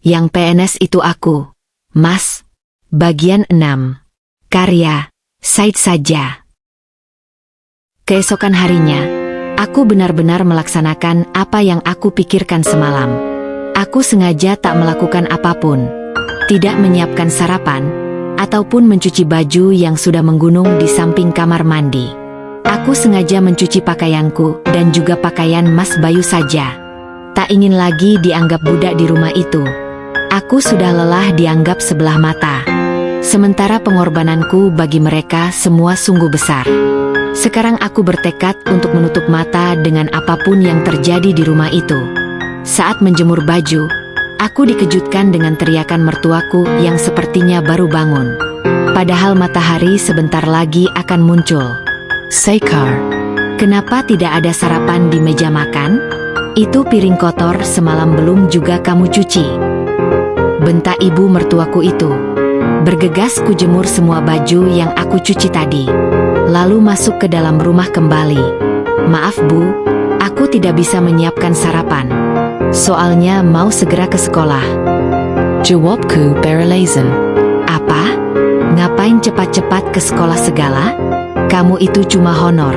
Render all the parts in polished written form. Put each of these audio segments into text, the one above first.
Yang PNS itu aku, Mas. Bagian 6. Karya, Said saja. Keesokan harinya, aku benar-benar melaksanakan apa yang aku pikirkan semalam. Aku sengaja tak melakukan apapun, tidak menyiapkan sarapan, ataupun mencuci baju yang sudah menggunung di samping kamar mandi. Aku sengaja mencuci pakaianku dan juga pakaian Mas Bayu saja. Tak ingin lagi dianggap budak di rumah itu. Aku sudah lelah dianggap sebelah mata. Sementara pengorbananku bagi mereka semua sungguh besar. Sekarang aku bertekad untuk menutup mata dengan apapun yang terjadi di rumah itu. Saat menjemur baju, aku dikejutkan dengan teriakan mertuaku yang sepertinya baru bangun. Padahal matahari sebentar lagi akan muncul. Sekar, kenapa tidak ada sarapan di meja makan? Itu piring kotor semalam belum juga kamu cuci. Bentak ibu mertuaku itu. Bergegas kujemur semua baju yang aku cuci tadi. Lalu masuk ke dalam rumah kembali. Maaf Bu, aku tidak bisa menyiapkan sarapan. Soalnya mau segera ke sekolah. Jawabku beralasan. Apa? Ngapain cepat-cepat ke sekolah segala? Kamu itu cuma honor.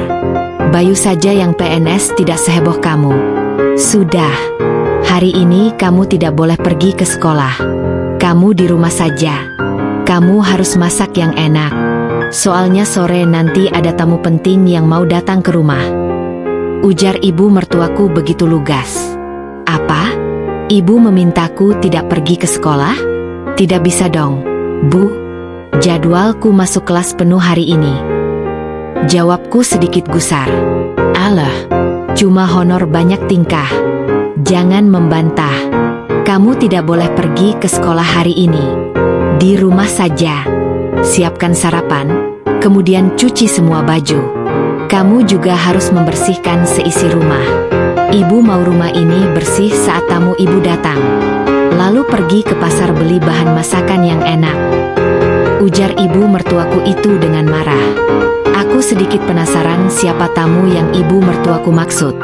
Bayu saja yang PNS tidak seheboh kamu. Sudah. Hari ini kamu tidak boleh pergi ke sekolah. Kamu di rumah saja. Kamu harus masak yang enak. Soalnya sore nanti ada tamu penting yang mau datang ke rumah. Ujar ibu mertuaku begitu lugas. Apa? Ibu memintaku tidak pergi ke sekolah? Tidak bisa dong, Bu. Jadwalku masuk kelas penuh hari ini. Jawabku sedikit gusar. Alah, cuma honor banyak tingkah. Jangan membantah. Kamu tidak boleh pergi ke sekolah hari ini. Di rumah saja. Siapkan sarapan, kemudian cuci semua baju. Kamu juga harus membersihkan seisi rumah. Ibu mau rumah ini bersih saat tamu ibu datang. Lalu pergi ke pasar beli bahan masakan yang enak. Ujar ibu mertuaku itu dengan marah. Aku sedikit penasaran siapa tamu yang ibu mertuaku maksud.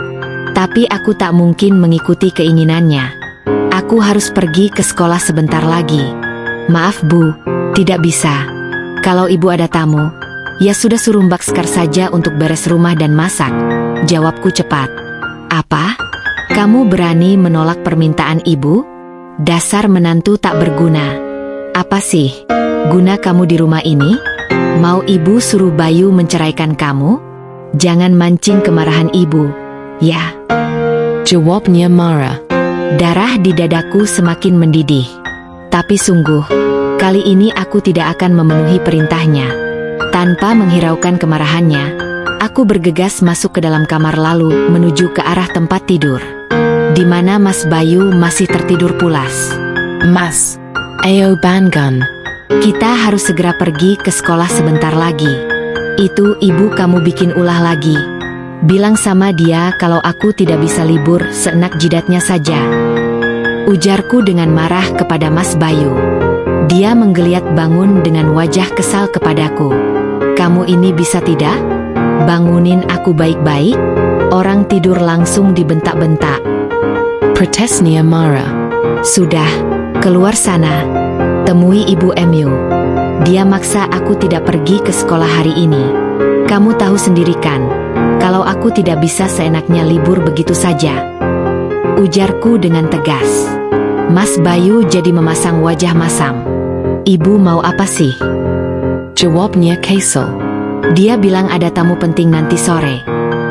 Tapi aku tak mungkin mengikuti keinginannya. Aku harus pergi ke sekolah sebentar lagi. Maaf Bu, tidak bisa. Kalau ibu ada tamu, ya sudah suruh Mbak Sekar saja untuk beres rumah dan masak. Jawabku cepat. Apa? Kamu berani menolak permintaan ibu? Dasar menantu tak berguna. Apa sih guna kamu di rumah ini? Mau ibu suruh Bayu menceraikan kamu? Jangan mancing kemarahan ibu, ya. Jawabnya marah. Darah di dadaku semakin mendidih. Tapi sungguh, kali ini aku tidak akan memenuhi perintahnya. Tanpa menghiraukan kemarahannya, aku bergegas masuk ke dalam kamar lalu menuju ke arah tempat tidur. Di mana Mas Bayu masih tertidur pulas. Mas, ayo bangun. Kita harus segera pergi ke sekolah sebentar lagi. Itu ibu kamu bikin ulah lagi. Bilang sama dia kalau aku tidak bisa libur seenak jidatnya saja. Ujarku dengan marah kepada Mas Bayu. Dia menggeliat bangun dengan wajah kesal kepadaku. Kamu ini bisa tidak? Bangunin aku baik-baik? Orang tidur langsung dibentak-bentak. Protesnya marah. Sudah, keluar sana. Temui Ibu MU. Dia maksa aku tidak pergi ke sekolah hari ini. Kamu tahu sendiri kan, kalau aku tidak bisa seenaknya libur begitu saja. Ujarku dengan tegas. Mas Bayu jadi memasang wajah masam. Ibu mau apa sih? Jawabnya kesel. Dia bilang ada tamu penting nanti sore.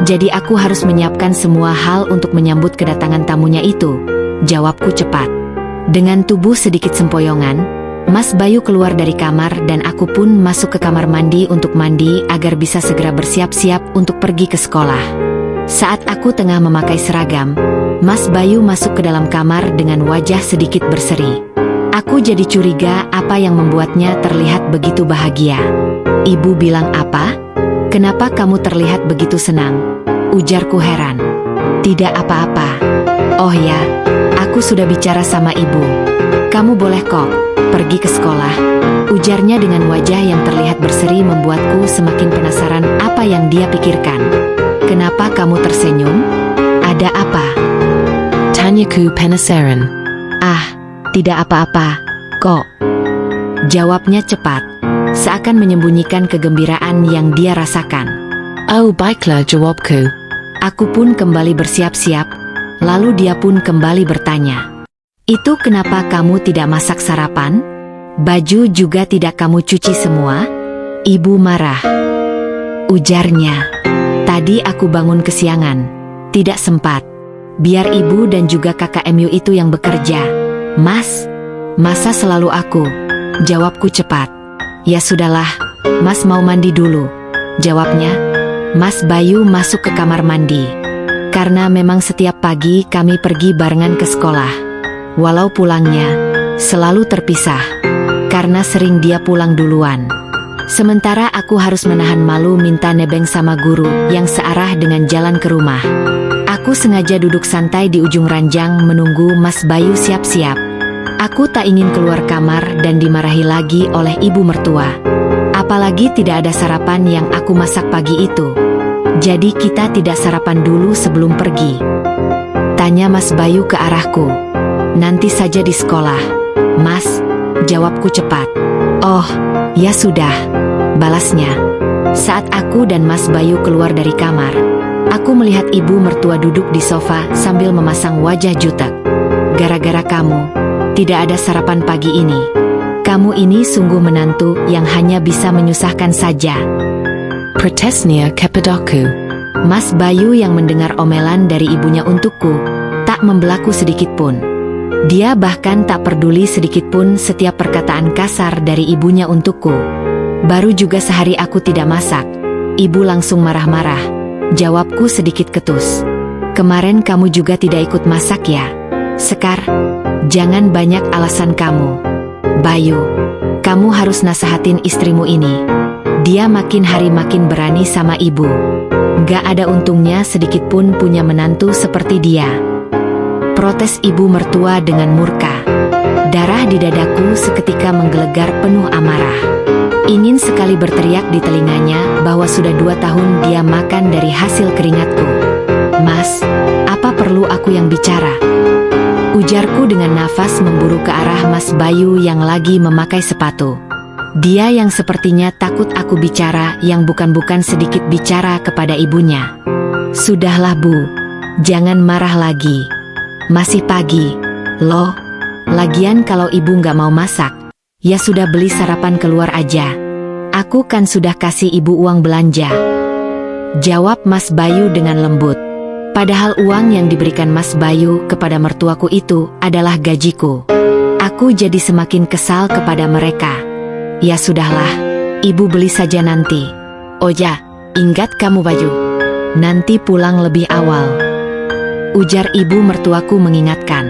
Jadi aku harus menyiapkan semua hal untuk menyambut kedatangan tamunya itu. Jawabku cepat. Dengan tubuh sedikit sempoyongan, Mas Bayu keluar dari kamar dan aku pun masuk ke kamar mandi untuk mandi agar bisa segera bersiap-siap untuk pergi ke sekolah. Saat aku tengah memakai seragam, Mas Bayu masuk ke dalam kamar dengan wajah sedikit berseri. Aku jadi curiga apa yang membuatnya terlihat begitu bahagia. Ibu bilang apa? Kenapa kamu terlihat begitu senang? Ujarku heran. Tidak apa-apa. Oh ya, aku sudah bicara sama ibu. Kamu boleh kok pergi ke sekolah. Ujarnya dengan wajah yang terlihat berseri membuatku semakin penasaran apa yang dia pikirkan. Kenapa kamu tersenyum? Ada apa? Tanyaku penasaran. Ah, Tidak apa-apa, kok. Jawabnya cepat, seakan menyembunyikan kegembiraan yang dia rasakan. Oh baiklah, jawabku. Aku pun kembali bersiap-siap, lalu dia pun kembali bertanya. Itu kenapa kamu tidak masak sarapan? Baju juga tidak kamu cuci semua? Ibu marah. Ujarnya. Tadi aku bangun kesiangan. Tidak sempat. Biar ibu dan juga kakak MU itu yang bekerja. Mas, masa selalu aku? Jawabku cepat. Ya sudahlah, Mas mau mandi dulu. Jawabnya. Mas Bayu masuk ke kamar mandi. Karena memang setiap pagi kami pergi barengan ke sekolah. Walau pulangnya selalu terpisah. Karena sering dia pulang duluan. Sementara aku harus menahan malu minta nebeng sama guru yang searah dengan jalan ke rumah. Aku sengaja duduk santai di ujung ranjang menunggu Mas Bayu siap-siap. Aku tak ingin keluar kamar dan dimarahi lagi oleh ibu mertua. Apalagi tidak ada sarapan yang aku masak pagi itu. Jadi kita tidak sarapan dulu sebelum pergi. Tanya Mas Bayu ke arahku. Nanti saja di sekolah, Mas, jawabku cepat. Oh, ya sudah, balasnya. Saat aku dan Mas Bayu keluar dari kamar, aku melihat ibu mertua duduk di sofa sambil memasang wajah jutek. Gara-gara kamu, tidak ada sarapan pagi ini. Kamu ini sungguh menantu yang hanya bisa menyusahkan saja. Protesnya kepadaku. Mas Bayu yang mendengar omelan dari ibunya untukku, tak membelaku sedikit pun. Dia bahkan tak peduli sedikit pun setiap perkataan kasar dari ibunya untukku. Baru juga sehari aku tidak masak, ibu langsung marah-marah. Jawabku sedikit ketus. Kemarin kamu juga tidak ikut masak ya? Sekar, jangan banyak alasan kamu. Bayu, kamu harus nasehatin istrimu ini. Dia makin hari makin berani sama ibu. Gak ada untungnya sedikit pun punya menantu seperti dia. Protes ibu mertua dengan murka. Darah di dadaku seketika menggelegar penuh amarah. Ingin sekali berteriak di telinganya bahwa sudah 2 tahun dia makan dari hasil keringatku. Mas, apa perlu aku yang bicara? Ujarku dengan nafas memburu ke arah Mas Bayu yang lagi memakai sepatu. Dia yang sepertinya takut aku bicara yang bukan-bukan sedikit bicara kepada ibunya. Sudahlah Bu, jangan marah lagi. Masih pagi, loh. Lagian kalau ibu nggak mau masak, ya sudah beli sarapan keluar aja. Aku kan sudah kasih ibu uang belanja. Jawab Mas Bayu dengan lembut. Padahal uang yang diberikan Mas Bayu kepada mertuaku itu adalah gajiku. Aku jadi semakin kesal kepada mereka. Ya sudahlah, ibu beli saja nanti. Oh ya, ingat kamu Bayu. Nanti pulang lebih awal. Ujar ibu mertuaku mengingatkan.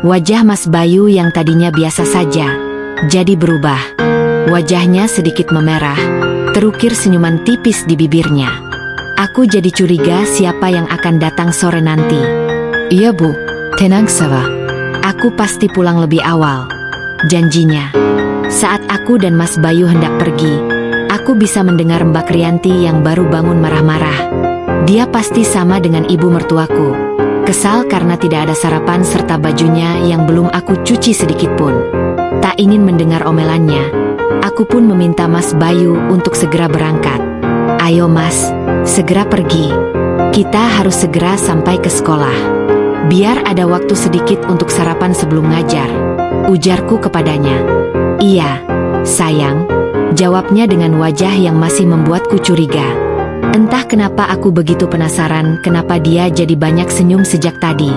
Wajah Mas Bayu yang tadinya biasa saja, jadi berubah. Wajahnya sedikit memerah, terukir senyuman tipis di bibirnya. Aku jadi curiga siapa yang akan datang sore nanti. Iya Bu, tenang saja. Aku pasti pulang lebih awal. Janjinya. Saat aku dan Mas Bayu hendak pergi, aku bisa mendengar Mbak Kriyanti yang baru bangun marah-marah. Dia pasti sama dengan ibu mertuaku. Kesal karena tidak ada sarapan serta bajunya yang belum aku cuci sedikit pun. Tak ingin mendengar omelannya, aku pun meminta Mas Bayu untuk segera berangkat. Ayo Mas, segera pergi. Kita harus segera sampai ke sekolah. Biar ada waktu sedikit untuk sarapan sebelum ngajar. Ujarku kepadanya. Iya, sayang. Jawabnya dengan wajah yang masih membuatku curiga. Entah kenapa aku begitu penasaran kenapa dia jadi banyak senyum sejak tadi.